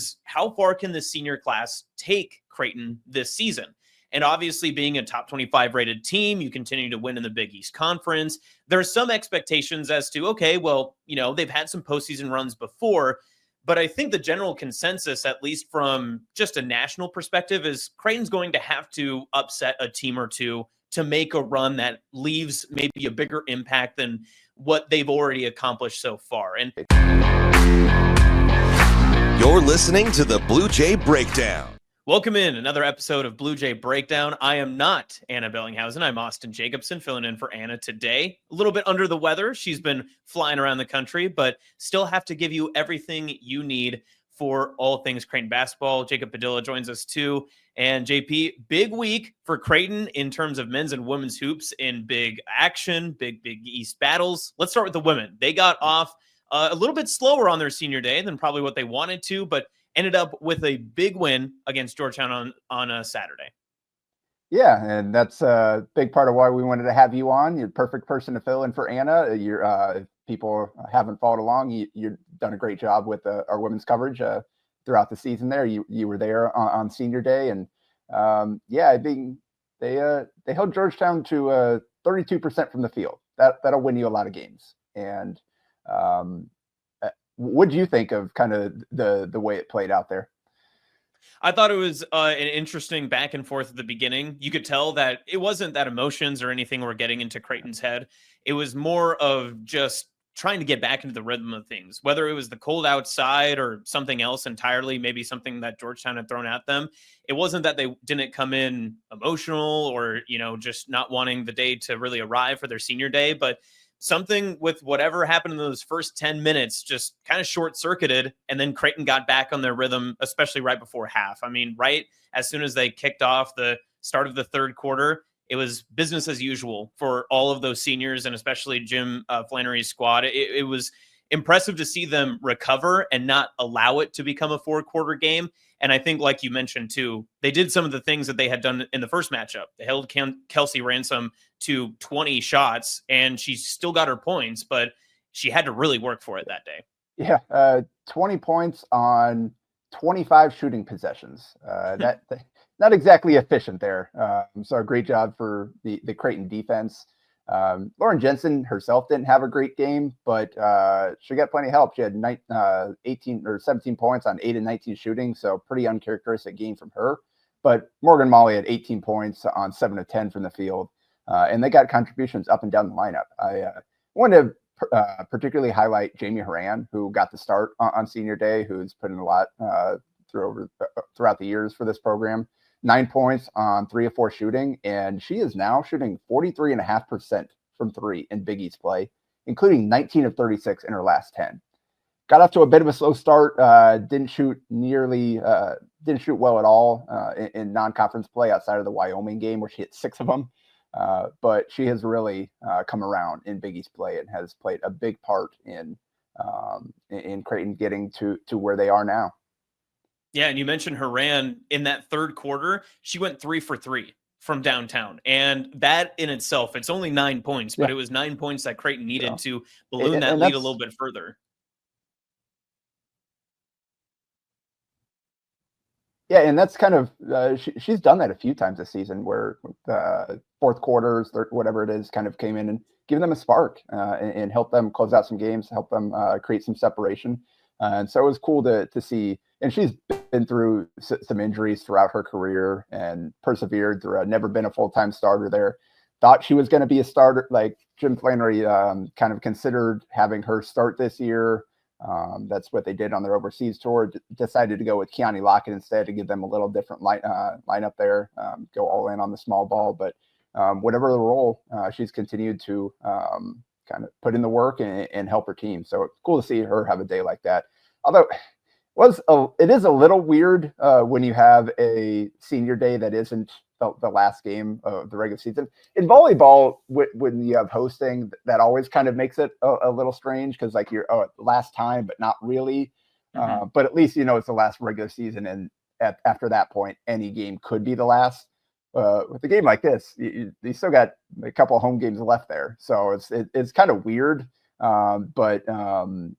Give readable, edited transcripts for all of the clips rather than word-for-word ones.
is how far can the senior class take Creighton this season? And obviously being a top 25 rated team, you continue to win in the Big East Conference. There's some expectations as to, okay, well, they've had some postseason runs before, but I think the general consensus, at least from just a national perspective, is Creighton's going to have to upset a team or two to make a run that leaves maybe a bigger impact than what they've already accomplished so far. And you're listening to the Blue Jay Breakdown. Welcome in another episode of Blue Jay Breakdown. I am not Anna Bellinghausen. I'm Austin Jacobsen, filling in for Anna today. A little bit under the weather. She's been flying around the country, but still have to give you everything you need for all things Creighton basketball. Jacob Padilla joins us too. And JP, big week for Creighton in terms of men's and women's hoops in big action, big East battles. Let's start with the women. They got off a little bit slower on their senior day than probably what they wanted to, but ended up with a big win against Georgetown on a Saturday. Yeah, and that's a big part of why we wanted to have you on. You're the perfect person to fill in for Anna. If people haven't followed along, you've done a great job with our women's coverage throughout the season there. You were there on senior day, and I think they held Georgetown to 32% from the field. That'll win you a lot of games. And what do you think of kind of the way it played out there? I thought it was an interesting back and forth at the beginning. You could tell that it wasn't that emotions or anything were getting into Creighton's head. It was more of just trying to get back into the rhythm of things, whether it was the cold outside or something else entirely, maybe something that Georgetown had thrown at them. It wasn't that they didn't come in emotional or, just not wanting the day to really arrive for their senior day, but something with whatever happened in those first 10 minutes just kind of short-circuited, and then Creighton got back on their rhythm, especially right before half. I mean, right as soon as they kicked off the start of the third quarter, it was business as usual for all of those seniors, and especially Jim Flannery's squad. It was impressive to see them recover and not allow it to become a four-quarter game. And I think, like you mentioned, too, they did some of the things that they had done in the first matchup. They held Kelsey Ransom to 20 shots, and she still got her points, but she had to really work for it that day. Yeah, 20 points on 25 shooting possessions. That not exactly efficient there. So a great job for the Creighton defense. Lauren Jensen herself didn't have a great game, but she got plenty of help. She had 18 or 17 points on 8 and 19 shooting, so pretty uncharacteristic game from her. But Morgan Maly had 18 points on 7 of 10 from the field, and they got contributions up and down the lineup. I wanted to particularly highlight Jayme Horan, who got the start on senior day, who's put in a lot throughout the years for this program. 9 points on 3 of 4 shooting, and she is now shooting 43.5% from 3 in Big East play, including 19 of 36 in her last 10. Got off to a bit of a slow start. Didn't shoot well at all in non-conference play outside of the Wyoming game where she hit 6 of them. But she has really come around in Big East play and has played a big part in Creighton getting to where they are now. Yeah, and you mentioned Horan in that third quarter. She went 3 for 3 from downtown. And that in itself, it's only 9 points, but it was 9 points that Creighton needed to balloon that lead a little bit further. Yeah, and that's kind of she's done that a few times this season where fourth quarters, whatever it is, kind of came in and given them a spark and help them close out some games, help them create some separation. And so it was cool to see. And she's been through some injuries throughout her career and persevered through. Never been a full-time starter there. Thought she was going to be a starter. Like Jim Flannery kind of considered having her start this year. That's what they did on their overseas tour. Decided to go with Keani Lockett instead to give them a little different lineup there. Go all in on the small ball. But whatever the role, she's continued to kind of put in the work and help her team. So it's cool to see her have a day like that. Although it is a little weird when you have a senior day that isn't the last game of the regular season. In volleyball, when you have hosting, that always kind of makes it a little strange because like you're last time, but not really. But at least it's the last regular season, and after that point, any game could be the last. With a game like this, you still got a couple of home games left there, so it's kind of weird. But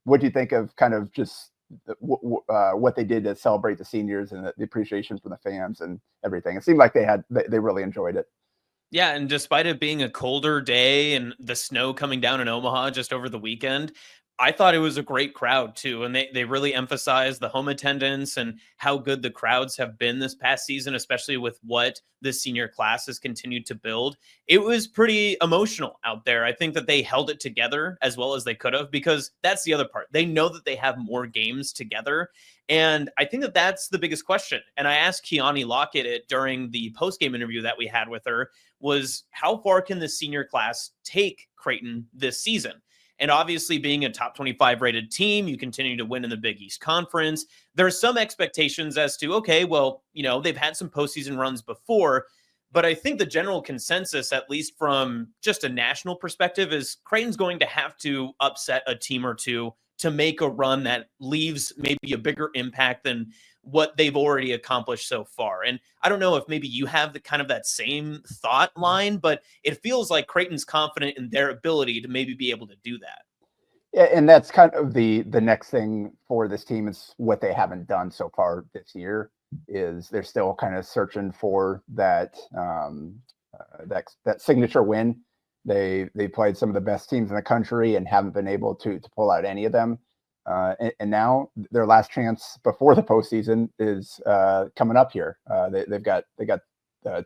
what do you think of kind of just what they did to celebrate the seniors and the appreciation from the fans and everything. It seemed like they really enjoyed it. Yeah, and despite it being a colder day and the snow coming down in Omaha just over the weekend, I thought it was a great crowd too. And they really emphasized the home attendance and how good the crowds have been this past season, especially with what the senior class has continued to build. It was pretty emotional out there. I think that they held it together as well as they could have, because that's the other part. They know that they have more games together. And I think that that's the biggest question. And I asked Keani Lockett it during the post-game interview that we had with her, was how far can the senior class take Creighton this season? And obviously, being a top 25 rated team, you continue to win in the Big East Conference. There's some expectations as to, okay, well, they've had some postseason runs before, but I think the general consensus, at least from just a national perspective, is Creighton's going to have to upset a team or two to make a run that leaves maybe a bigger impact than what they've already accomplished so far. And I don't know if maybe you have the kind of that same thought line, but it feels like Creighton's confident in their ability to maybe be able to do that. Yeah, and that's kind of the next thing for this team is what they haven't done so far this year is they're still kind of searching for that that signature win. They played some of the best teams in the country and haven't been able to pull out any of them. And now their last chance before the postseason is coming up here. They got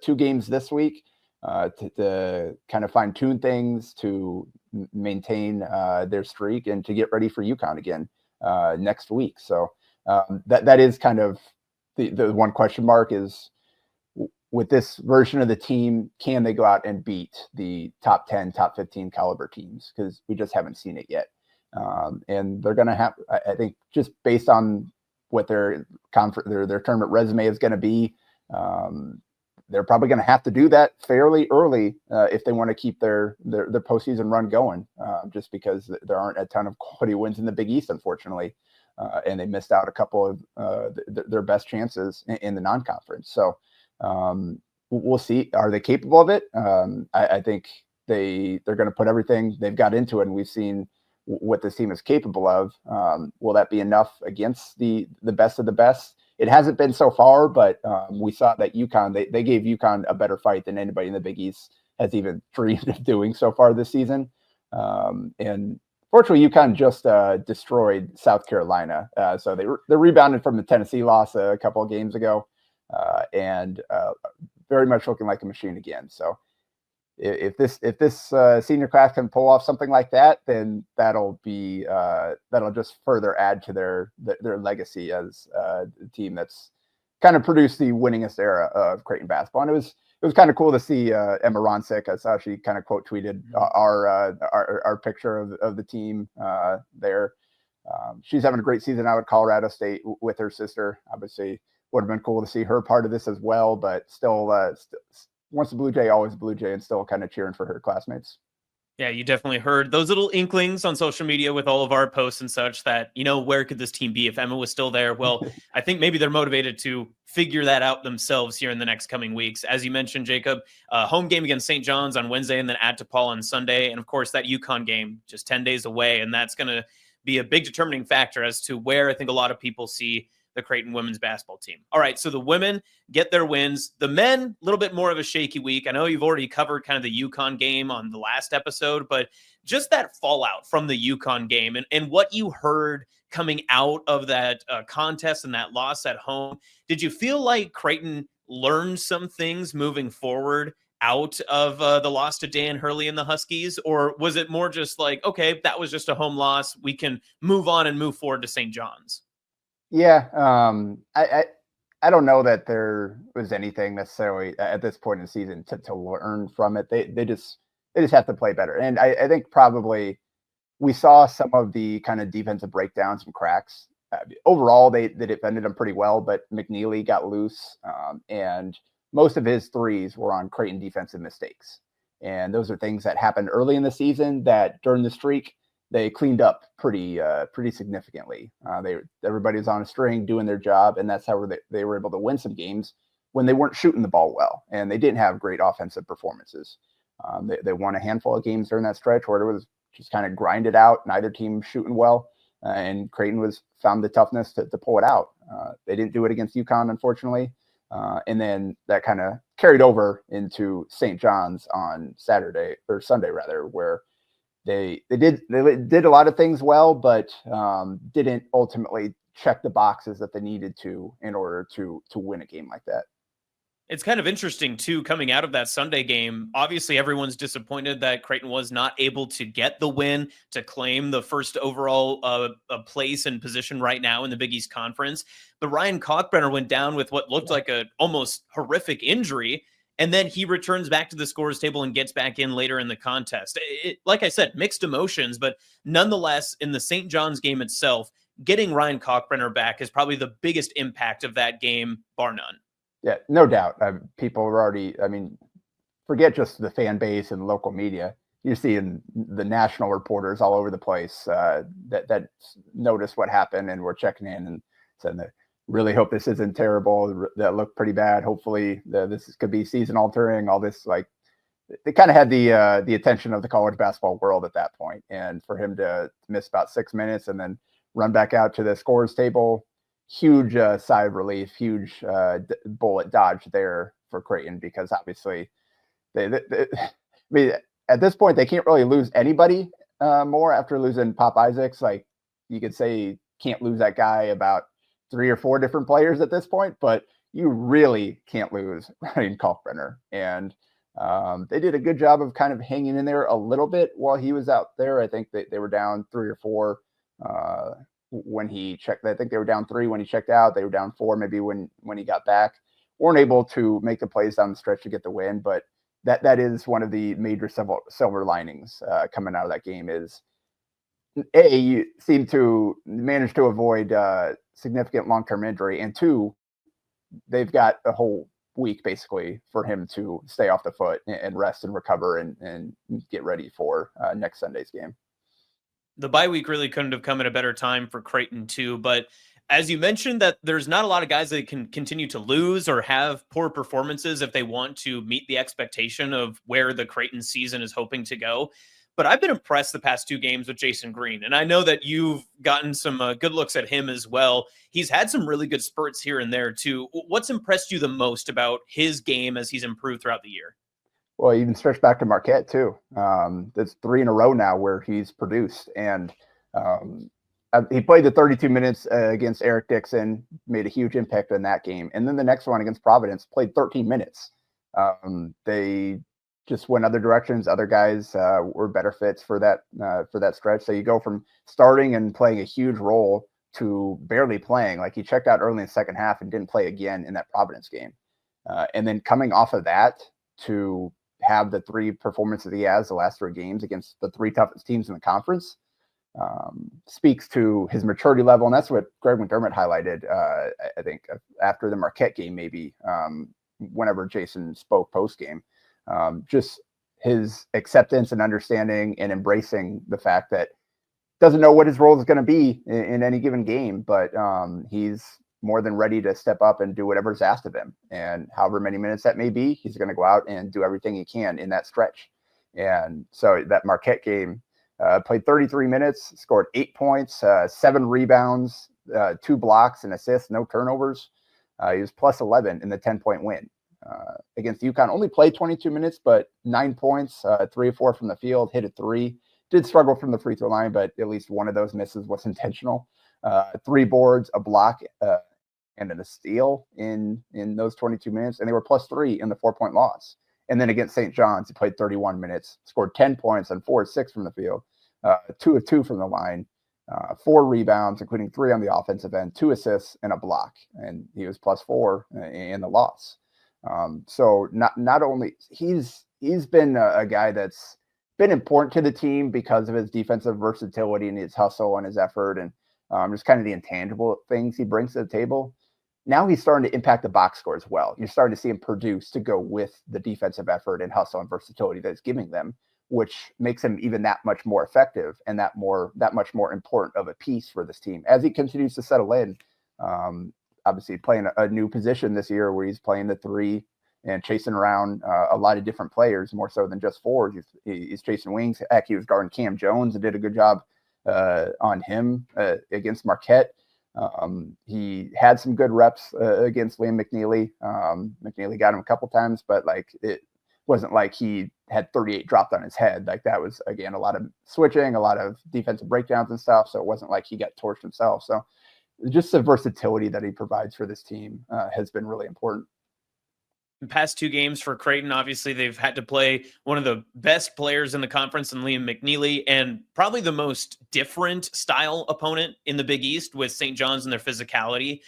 2 games this week to kind of fine tune things, to maintain their streak, and to get ready for UConn again next week. So that is kind of the one question mark is, with this version of the team, can they go out and beat the top 10, top 15 caliber teams? Because we just haven't seen it yet. And they're going to have, I think, just based on what their tournament resume is going to be, they're probably going to have to do that fairly early if they want to keep their postseason run going, just because there aren't a ton of quality wins in the Big East, unfortunately. And they missed out a couple of their best chances in the non-conference. So we'll see. Are they capable of it? I think they're going to put everything they've got into it, and we've seen what this team is capable of. Will that be enough against the best of the best? It hasn't been so far, but we saw that UConn, they gave UConn a better fight than anybody in the Big East has even dreamed of doing so far this season. And fortunately, UConn just destroyed South Carolina. So they rebounded from the Tennessee loss a couple of games ago, and very much looking like a machine again. So if this senior class can pull off something like that, then that'll just further add to their legacy as a team that's kind of produced the winningest era of Creighton basketball. And it was kind of cool to see Emma Ronsick. I saw she kind of quote tweeted our picture of the team there. She's having a great season out at Colorado State with her sister. Obviously, would have been cool to see her part of this as well, but still once a Blue Jay, always a Blue Jay, and still kind of cheering for her classmates. Yeah, you definitely heard those little inklings on social media with all of our posts and such that, where could this team be if Emma was still there? Well, I think maybe they're motivated to figure that out themselves here in the next coming weeks. As you mentioned, Jacob, home game against St. John's on Wednesday and then at DePaul on Sunday. And of course, that UConn game just 10 days away. And that's going to be a big determining factor as to where I think a lot of people see the Creighton women's basketball team. All right, so the women get their wins. The men, a little bit more of a shaky week. I know you've already covered kind of the UConn game on the last episode, but just that fallout from the UConn game and what you heard coming out of that contest and that loss at home, did you feel like Creighton learned some things moving forward out of the loss to Dan Hurley and the Huskies? Or was it more just like, okay, that was just a home loss, we can move on and move forward to St. John's? Yeah, I don't know that there was anything necessarily at this point in the season to learn from it. They just have to play better, and I think probably we saw some of the kind of defensive breakdowns and cracks. Overall, they defended them pretty well, but McNeely got loose, and most of his threes were on Creighton defensive mistakes, and those are things that happened early in the season that during the streak they cleaned up pretty significantly. Everybody was on a string doing their job, and that's how they were able to win some games when they weren't shooting the ball well, and they didn't have great offensive performances. They won a handful of games during that stretch where it was just kind of grinded out, neither team shooting well. and Creighton found the toughness to pull it out. They didn't do it against UConn, unfortunately. And then that kind of carried over into St. John's on Sunday rather, where they did a lot of things well, but didn't ultimately check the boxes that they needed to in order to win a game like that. It's kind of interesting, too, coming out of that Sunday game. Obviously, everyone's disappointed that Creighton was not able to get the win to claim the first overall place and position right now in the Big East Conference. But Ryan Kalkbrenner went down with what looked like a almost horrific injury, and then he returns back to the scorers table and gets back in later in the contest. Like I said, mixed emotions, but nonetheless, in the St. John's game itself, getting Ryan Kalkbrenner back is probably the biggest impact of that game, bar none. Yeah, no doubt. People are already, forget just the fan base and local media. You're seeing the national reporters all over the place that notice what happened and we're checking in and saying that really hope this isn't terrible. That looked pretty bad. Hopefully this could be season altering. All this, like, they kind of had the attention of the college basketball world at that point. And for him to miss about 6 minutes and then run back out to the scorers table, huge sigh of relief, huge bullet dodge there for Creighton, because obviously they at this point they can't really lose anybody more after losing Pop Isaacs. Like, you could say can't lose that guy about 3 or 4 different players at this point, but you really can't lose Ryan Kalkbrenner. And they did a good job of kind of hanging in there a little bit while he was out there. I think they were down 3 or 4 when he checked. I think they were down 3 when he checked out. They were down 4 maybe when he got back. Weren't able to make the plays down the stretch to get the win, but that is one of the major silver linings coming out of that game is, A, you seem to manage to avoid significant long-term injury, and 2, they've got a whole week basically for him to stay off the foot and rest and recover and get ready for next Sunday's game. The bye week really couldn't have come at a better time for Creighton too. But as you mentioned, that there's not a lot of guys that can continue to lose or have poor performances if they want to meet the expectation of where the Creighton season is hoping to go. But I've been impressed the past 2 games with Jasen Green. And I know that you've gotten some good looks at him as well. He's had some really good spurts here and there too. What's impressed you the most about his game as he's improved throughout the year? Well, you can stretch back to Marquette too. That's 3 in a row now where he's produced, and he played the 32 minutes against Eric Dixon, made a huge impact in that game, and then the next one against Providence played 13 minutes. They just went other directions. Other guys were better fits for that stretch. So you go from starting and playing a huge role to barely playing. Like, he checked out early in the second half and didn't play again in that Providence game, and then coming off of that to have the 3 performances he has the last 3 games against the 3 toughest teams in the conference speaks to his maturity level. And that's what Greg McDermott highlighted, I think, after the Marquette game, maybe whenever Jasen spoke post game, just his acceptance and understanding and embracing the fact that doesn't know what his role is going to be in any given game, but he's more than ready to step up and do whatever's asked of him. And however many minutes that may be, he's going to go out and do everything he can in that stretch. And so that Marquette game, played 33 minutes, scored 8 points, 7 rebounds, 2 blocks and assists, no turnovers. He was plus 11 in the 10-point win. Against UConn, only played 22 minutes, but 9 points, 3 or 4 from the field, hit a 3. Did struggle from the free throw line, but at least one of those misses was intentional. 3 boards, a block, and a steal in those 22 minutes, and they were plus 3 in the 4-point loss. And then against St. John's, he played 31 minutes, scored 10 points on 4 of 6 from the field, 2 of 2 from the line, 4 rebounds, including 3 on the offensive end, 2 assists, and a block. And he was plus 4 in the loss. So not only he's been a guy that's been important to the team because of his defensive versatility and his hustle and his effort and just kind of the intangible things he brings to the table. Now he's starting to impact the box score as well. You're starting to see him produce to go with the defensive effort and hustle and versatility that it's giving them, which makes him even that much more effective and that much more important of a piece for this team as he continues to settle in. Obviously playing a new position this year where he's playing the 3 and chasing around a lot of different players, more so than just 4s. He's chasing wings. Heck, he was guarding Cam Jones and did a good job on him against Marquette. He had some good reps against Liam McNeely. McNeely got him a couple times, but like it wasn't like he had 38 dropped on his head. Like that was, again, a lot of switching, a lot of defensive breakdowns and stuff. So it wasn't like he got torched himself. So just the versatility that he provides for this team has been really important. The past 2 games for Creighton, obviously they've had to play one of the best players in the conference in Liam McNeely, and probably the most different style opponent in the Big East with St. John's and their physicality.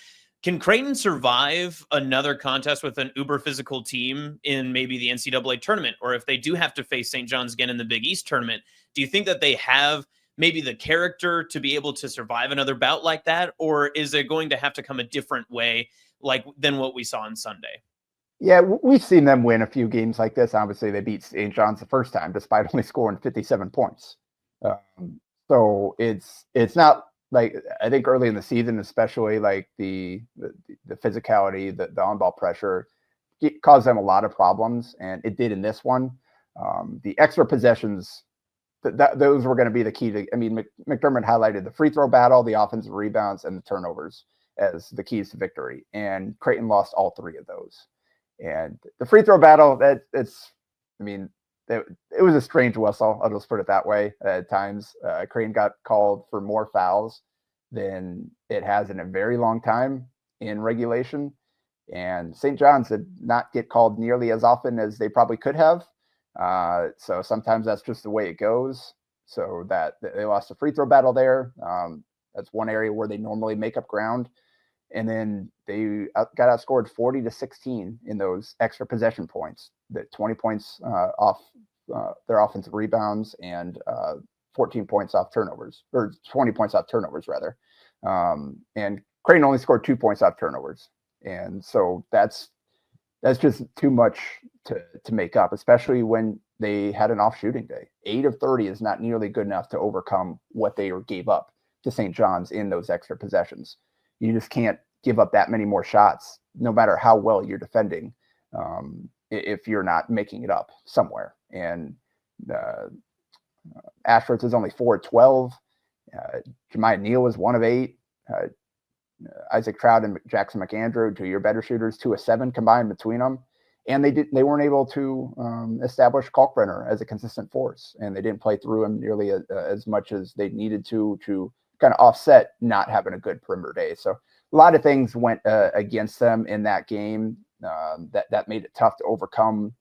Can Creighton survive another contest with an uber physical team in maybe the NCAA tournament? Or if they do have to face St. John's again in the Big East tournament, do you think that they have maybe the character to be able to survive another bout like that? Or is it going to have to come a different way than what we saw on Sunday? Yeah, we've seen them win a few games like this. Obviously, they beat St. John's the first time, despite only scoring 57 points. So it's not like, I think early in the season, especially like the physicality, the on-ball pressure, it caused them a lot of problems, and it did in this one. The extra possessions, those were going to be the key to. I mean, McDermott highlighted the free throw battle, the offensive rebounds, and the turnovers as the keys to victory, and Creighton lost all 3 of those. And the free throw battle, it was a strange whistle. I'll just put it that way. At times, Creighton got called for more fouls than it has in a very long time in regulation. And St. John's did not get called nearly as often as they probably could have. So sometimes that's just the way it goes. So that they lost the free throw battle there. That's one area where they normally make up ground. And then they got outscored 40-16 in those extra possession points. That 20 points off their offensive rebounds and 14 points off turnovers, or 20 points off turnovers rather. And Creighton only scored 2 points off turnovers, and so that's just too much to make up, especially when they had an off shooting day. 8 of 30 is not nearly good enough to overcome what they gave up to St. John's in those extra possessions. You just can't give up that many more shots, no matter how well you're defending, if you're not making it up somewhere. And Ashford's is only 4 of 12. Jemiah Neal was 1 of 8. Isaac Trout and Jackson McAndrew, 2 year better shooters, 2 of 7 combined between them. And they weren't able to establish Kalkbrenner as a consistent force, and they didn't play through him nearly as much as they needed to kind of offset not having a good perimeter day. So a lot of things went against them in that game that made it tough to overcome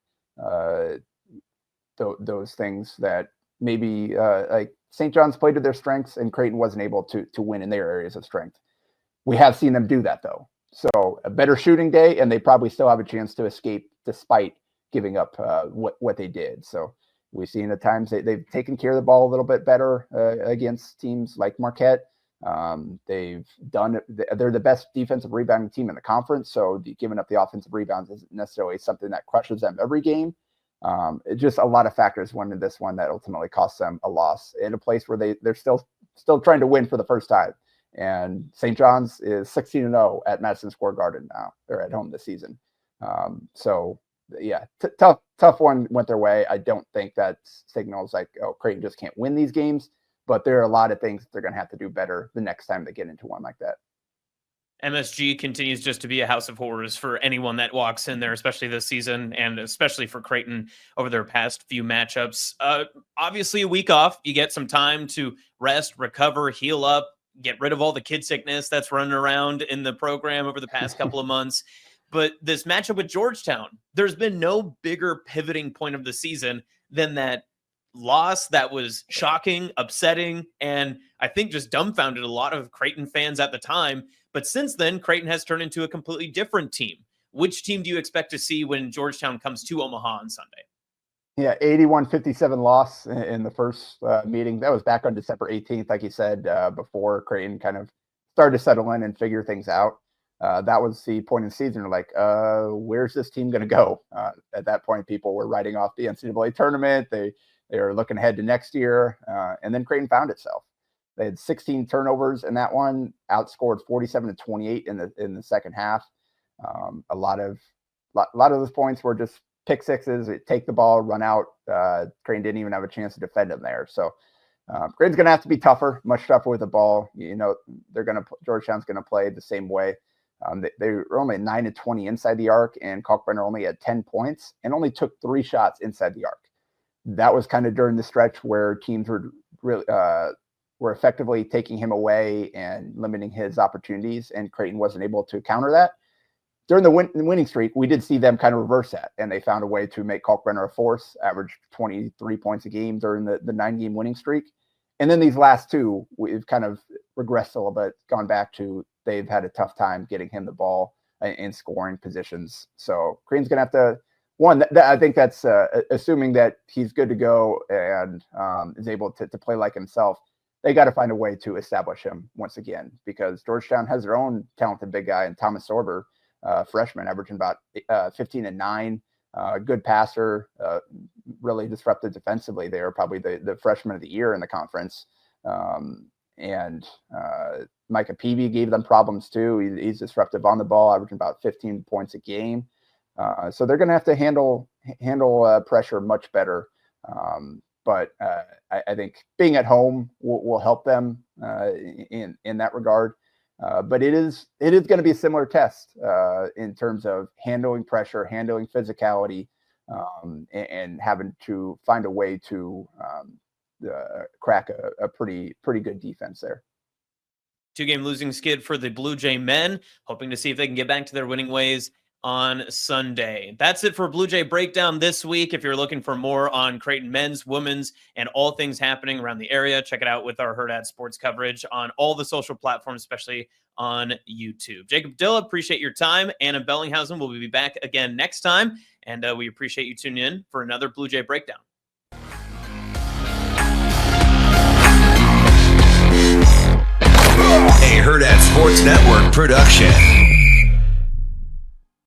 those things that maybe like St. John's played to their strengths and Creighton wasn't able to win in their areas of strength. We have seen them do that though. So a better shooting day, and they probably still have a chance to escape despite giving up what they did. So we've seen at times they've taken care of the ball a little bit better against teams like Marquette. They're the best defensive rebounding team in the conference. So giving up the offensive rebounds isn't necessarily something that crushes them every game. It's just a lot of factors went into this one that ultimately cost them a loss in a place where they're still trying to win for the first time. And St. John's is 16-0 at Madison Square Garden now. They're at home this season. So yeah, tough one went their way. I don't think that signals like, oh, Creighton just can't win these games, but there are a lot of things that they're going to have to do better the next time they get into one like that. MSG continues just to be a house of horrors for anyone that walks in there, especially this season, and especially for Creighton over their past few matchups. Obviously, a week off, you get some time to rest, recover, heal up, get rid of all the kid sickness that's running around in the program over the past couple of months. But this matchup with Georgetown, there's been no bigger pivoting point of the season than that loss that was shocking, upsetting, and I think just dumbfounded a lot of Creighton fans at the time. But since then, Creighton has turned into a completely different team. Which team do you expect to see when Georgetown comes to Omaha on Sunday? Yeah, 81-57 loss in the first meeting. That was back on December 18th, like you said, before Creighton kind of started to settle in and figure things out. That was the point in the season. Like, where's this team going to go? At that point, people were writing off the NCAA tournament. They were looking ahead to next year. And then Creighton found itself. They had 16 turnovers in that one, outscored 47-28 in the second half. A lot of those points were just pick sixes, take the ball, run out. Creighton didn't even have a chance to defend them there. So Creighton's going to have to be tougher, much tougher with the ball. Georgetown's going to play the same way. They were only 9-20 inside the arc, and Kalkbrenner only had 10 points and only took 3 shots inside the arc. That was kind of during the stretch where teams were really were effectively taking him away and limiting his opportunities, and Creighton wasn't able to counter that. During the winning streak, we did see them kind of reverse that, and they found a way to make Kalkbrenner a force, average 23 points a game during the 9-game winning streak. And then these last 2, we've kind of regressed a little bit, gone back to they've had a tough time getting him the ball in scoring positions. So Creighton's going to have to, I think that's assuming that he's good to go and is able to play like himself. They got to find a way to establish him once again, because Georgetown has their own talented big guy, and Thomas Sorber, freshman, averaging about 15-9, good passer, really disruptive defensively. They are probably the freshman of the year in the conference. And Micah Peavy gave them problems too. He's disruptive on the ball, averaging about 15 points a game. So they're going to have to handle pressure much better. But I think being at home will help them in that regard. But it is going to be a similar test in terms of handling pressure, handling physicality, and having to find a way to crack a pretty good defense there. 2-game losing skid for the Blue Jay men, hoping to see if they can get back to their winning ways on Sunday. That's it for Blue Jay Breakdown this week. If you're looking for more on Creighton men's, women's, and all things happening around the area, check it out with our Hurrdat Sports coverage on all the social platforms, especially on YouTube. Jacob Padilla, appreciate your time. Anna Bellinghausen will be back again next time, and we appreciate you tuning in for another Blue Jay Breakdown. A Hurrdat Sports Network production.